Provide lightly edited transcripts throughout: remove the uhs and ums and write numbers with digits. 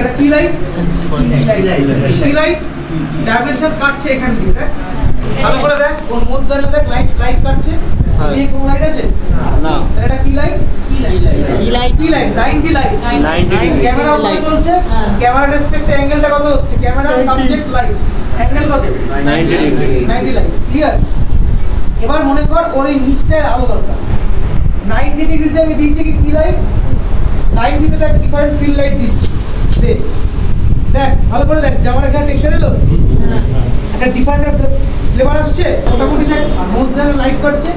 এটা কি লাইট? কি লাইট ডাইমেনশন কাটছে এখান দিয়ে দেখ ভালো করে দেখ কোন মোস্ট লাইটে দেখ লাইট কাটছে এই কোন লাইট আছে না এটা কি লাইট? কি লাইট 90 লাইট ক্যামেরা উপরে চলছে ক্যামেরা রেসপেক্ট অ্যাঙ্গেলটা কত হচ্ছে ক্যামেরা সাবজেক্ট লাইট অ্যাঙ্গেল কত 90 লাইট ক্লিয়ার এবার মনে কর ওর এই নিচটার আলো দরকার 90 ডিগ্রিতে আমি দিয়েছি কি লাইট 90 তে দেখ ডিফারেন্ট ফিল্ড লাইট দিচ্ছি দেখ ভালো করে দেখ জামার এখানে টেক্সচার এলো একটা ডিফারেন্ট ফ্লেভার আসছে মোটামুটি দেখ নোজলাইনে লাইট করছে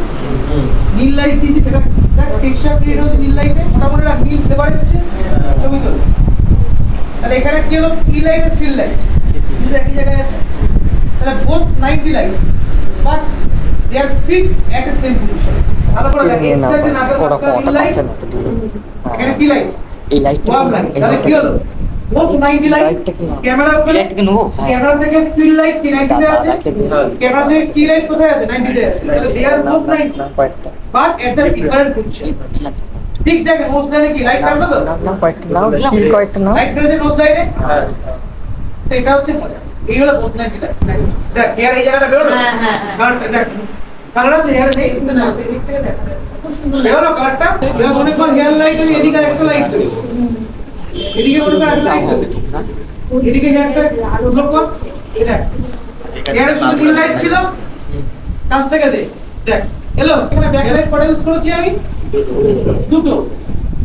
নীল লাইট দিয়েছি এটা দেখ টেক্সচার ক্রিয়েট হচ্ছে নীল লাইটে মোটামুটি একটা নীল ফ্লেভার আসছে ছবি তোল তাহলে এখানে কি হলো কি লাইট আর ফিল্ড লাইট দুটো একই জায়গায় আছে তাহলে both 90 light but they are fixed at the same position ভালো করে দেখ এক্স্যাক্টলি না করে নীল লাইট এখানে কি লাইট এই লাইটটা তাহলে কি হলো both 90 লাইট ক্যামেরা উপরে ক্যামেরা থেকে ফিল্ড লাইট কি 90 তে আছে ক্যামেরা থেকে কি লাইট কোথায় আছে 90 তে আছে তাহলে দে আর both 90 but at the different position ঠিক দেখে মোস্ট লাইটে কি লাইট কাটলো তো না কয়েকটা নাও স্টিল কয়েকটা নাও লাইট করেছে মোস্ট লাইটে তো এটা হচ্ছে মজা এই হলো both 90 লাইট দেখ এর এই জায়গাটা বেরোলো কালারটা দেখ কালার আছে এর নেই না এদিক থেকে দেখ খুব সুন্দর বেরোলো কালারটা এবার মনে কর হেয়ার লাইট আমি এদিকে একটা লাইট করি এদিকে মনে কর একটা লাইট দিচ্ছি এদিকে একটা লক কর এই দেখ এর শুধু নীল লাইট ছিল কাছ থেকে দেখ হ্যালো এখানে ব্যাক লাইট কটা ইউজ করেছি আমি দুটো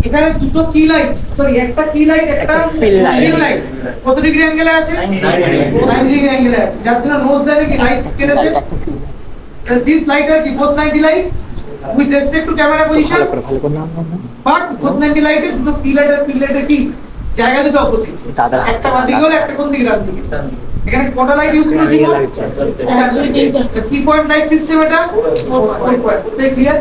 এখানে দুটো কি লাইট সরি একটা কি লাইট একটা ফিল্ড লাইট কত ডিগ্রি অ্যাঙ্গেলে আছে 90 ডিগ্রি অ্যাঙ্গেলে আছে যার জন্য নোজ লাইটে কি লাইট কেটেছে দিস লাইট আর কি both 90 light with respect to camera position but both 90 লাইটে দুটো কি লাইট আর ফিল্ড লাইটের কি জায়গা দুটো অপোজিট একটা বাম দিকে হলো একটা কোন দিকে ডান দিকে এখানে কটা লাইট ইউজ করেছি কি পয়েন্ট লাইট সিস্টেম এটা 4 পয়েন্ট ক্লিয়ার